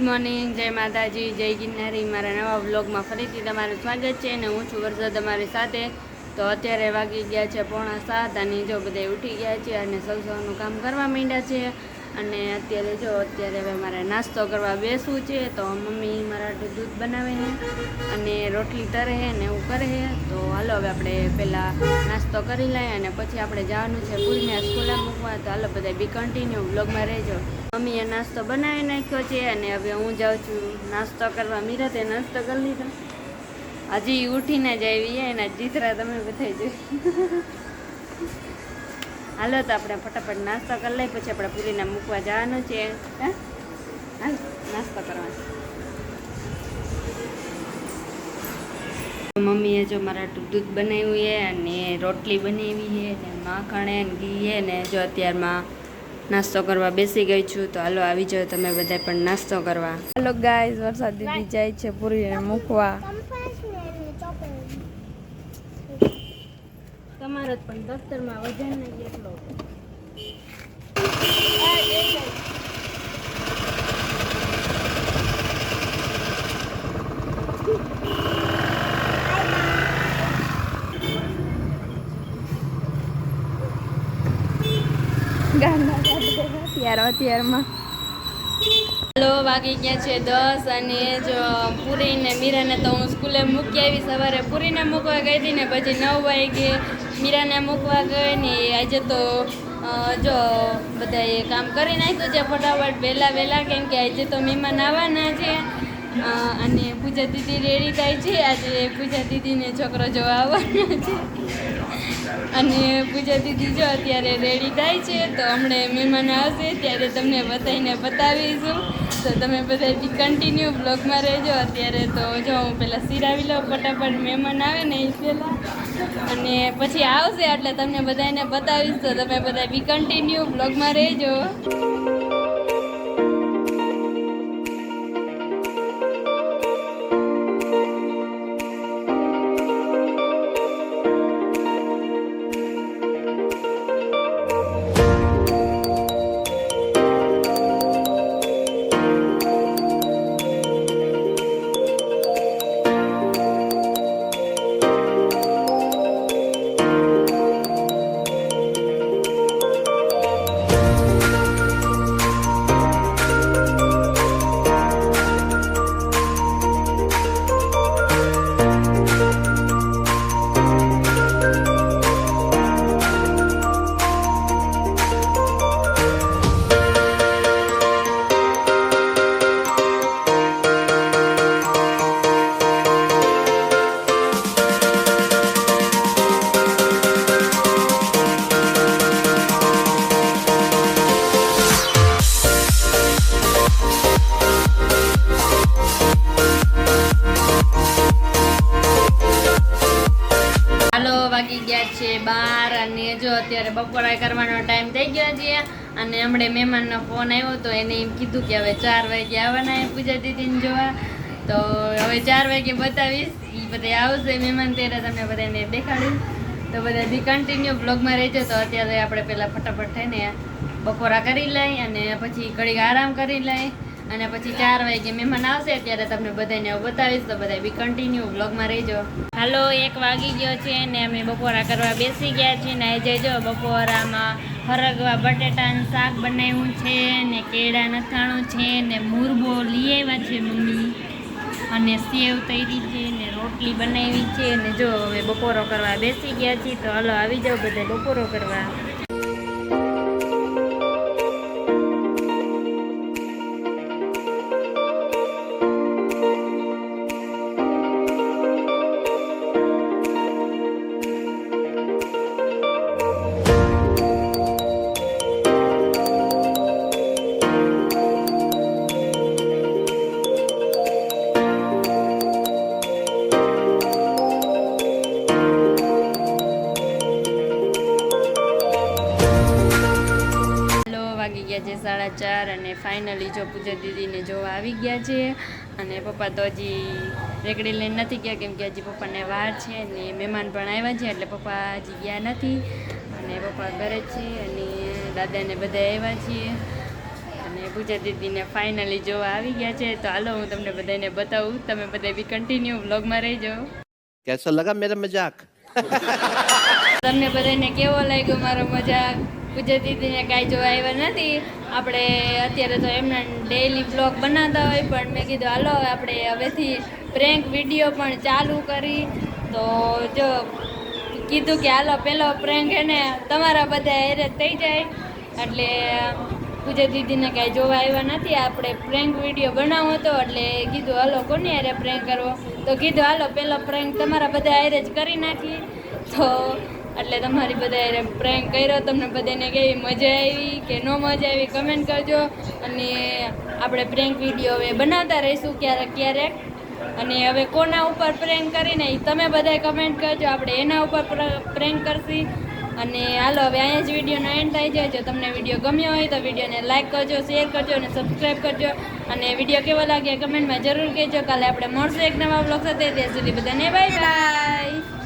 Morning, જય માતાજી, જય ગિરનારી। મારા નવા વ્લોગમાં ફરીથી તમારું સ્વાગત છે અને હું છું વરસાદ તમારી સાથે। તો અત્યારે વાગી ગયા છે 6:45 અને જો બધા ઉઠી ગયા છે અને સૌનું કામ કરવા માંડ્યા છે। અને અત્યારે હવે મારે નાસ્તો કરવા બેસવું છે। તો મમ્મી મારા દૂધ બનાવે છે અને રોટલી તરે છે ને એવું કરે છે। તો હાલો હવે આપણે પહેલાં નાસ્તો કરી લઈએ અને પછી આપણે જવાનું છે પૂરીને સ્કૂલે મૂકવા। તો હાલો બધા બી કન્ટિન્યુ વ્લોગમાં રહેજો। મમ્મીએ નાસ્તો બનાવી નાખ્યો છે અને હવે હું જાઉં છું નાસ્તો કરવા। મીરાતે નાસ્તો કરી લીધો, હજી ઉઠીને જ આવી એના ચિત્રા તમે બધા જોઈ। હાલો તો આપણે ફટાફટ નાસ્તો કરી લઈએ, પછી આપણે પૂરીને મૂકવા જવાનું છે। હાલ નાસ્તો કરવાનો। મમ્મીએ જો મારા દૂધ બનાવ્યું છે અને રોટલી બનાવી છે ને માખણ ઘી છે ને જો અત્યારમાં નાસ્તો કરવા બેસી ગઈ છું। તો હાલો આવી જાઓ તમે બધા પણ નાસ્તો કરવા। હાલો ગાઈઝ, વરસાદ દીદી જાય છે પૂરીને મૂકવા। તમારો પણ દફતરમાં વજન નહીં એટલો। અત્યારમાં હાલો વાગી ગયા છે 10 અને જો પૂરીને મીરાને તો હું સ્કૂલે મૂકી આવી। સવારે પૂરીને મૂકવા ગઈ હતી ને પછી 9 વાગે મીરાને મૂકવા ગઈ ને આજે તો જો બધાએ કામ કરી નાખ્યું છે ફટાફટ વહેલા, કેમ કે આજે તો મહેમાન આવવાના છે। અને પૂજા દીદી રેડી થાય છે। આજે પૂજા દીદીને છોકરો જોવા આવવાનો છે અને પૂજા દીદી જો અત્યારે રેડી થાય છે। તો હમણાં મહેમાન આવશે ત્યારે તમને બધાને બતાવીશું। તો તમે બધા બી કન્ટિન્યુ બ્લોગમાં રહેજો। અત્યારે તો જો હું પહેલાં સિરાવી લઉં ફટાફટ, મહેમાન આવે ને એ પહેલાં, અને પછી આવશે એટલે તમને બધાને બતાવીશ। તો તમે બધા બી કન્ટિન્યુ બ્લોગમાં રહેજો। વાગી ગયા છે 12 અને જો અત્યારે બપોરા કરવાનો ટાઈમ થઈ ગયો છે અને હમણાં મહેમાનનો ફોન આવ્યો તો એને એમ કીધું કે હવે 4 વાગે આવવાના છે પૂજા દીદીને જોવા। તો હવે 4 વાગે બતાવીશ, એ બધા આવશે મહેમાન ત્યારે તમને બધાને દેખાડીશ। તો બધા બી કન્ટિન્યુ બ્લોગમાં રહેજો। તો અત્યારે આપણે પહેલાં ફટાફટ થઈને બપોરા કરી લઈ અને પછી ઘડીક આરામ કરી લઈ અને પછી 4 વાગે મહેમાન આવશે ત્યારે તમને બધાને બતાવીશ। તો બધા બી કન્ટિન્યુ બ્લોગમાં રહેજો। હાલો 1 વાગી ગયો છે ને અમે બપોરા કરવા બેસી ગયા છીએ ને આજે જો બપોરામાં હરગવા બટેટાનું શાક બનાવ્યું છે ને કેળા નથાણું છે ને મુરબો લઈ આવ્યા છે મમ્મી, અને સેવ તૈરી છે ને રોટલી બનાવી છે ને જો હવે બપોરો કરવા બેસી ગયા છીએ। તો હાલો આવી જાઓ બધા બપોરો કરવા। વાગી ગયા છે 4:30 અને ફાઇનલી જો પૂજા દીદીને જોવા આવી ગયા છે અને પપ્પા તો હજી રેકડી લઈને નથી ગયા, કેમ કે હજી પપ્પાને વાર છે ને મહેમાન પણ આવ્યા છે એટલે પપ્પા હજી ગયા નથી અને પપ્પા ઘરે જ છે અને દાદાને બધા આવ્યા છીએ અને પૂજા દીદીને ફાઇનલી જોવા આવી ગયા છે. તો હાલો હું તમને બધાને બતાવું, તમે બધા બી કન્ટિન્યુ વ્લોગમાં રહેજો. कैसा लगा मेरा मजाक? તમને બધાને કેવો લાગ્યો મારો મજાક? પૂજા દીદીને કાંઈ જોવા આવ્યા નથી. આપણે અત્યારે તો એમના ડેઈલી બ્લોગ બનાવતા હોય, પણ મેં કીધું હાલો આપણે હવેથી પ્રેન્ક વિડીયો પણ ચાલુ કરી. તો જો કીધું કે હાલો પેલો પ્રેન્ક એને તમારા બધા હેરે થઈ જાય. એટલે પૂજા દીદીને કાંઈ જોવા આવ્યા નથી. આપણે પ્રેન્ક વિડીયો બનાવવો હતો એટલે કીધું હાલો કોની હારે પ્રેન્ક કરવો. તો કીધું હાલો પેલો પ્રેન્ક તમારા બધા હારે જ કરી નાખી. તો એટલે તમારી બધા પ્રેન્ક કર્યો. તમને બધાને કેવી મજા આવી કે ન મજા આવી કમેન્ટ કરજો. અને આપણે પ્રેન્ક વિડીયો હવે બનાવતા રહીશું ક્યારેક ક્યારેક. અને હવે કોના ઉપર પ્રેન્ક કરીને એ તમે બધાય કમેન્ટ કરજો. આપણે એના ઉપર પ્રેન્ક કરશી. અને હાલો હવે અહીંયા જ વિડીયોનો એન્ડ થાય છે. જો તમને વિડીયો ગમ્યો હોય તો વિડીયોને લાઇક કરજો, શેર કરજો અને સબસ્ક્રાઈબ કરજો. અને વિડીયો કેવો લાગ્યો કમેન્ટમાં જરૂર કહેજો. કાલે આપણે મળશું એક નવા બ્લોગ સાથે. ત્યાં સુધી બધાને બાય બાય.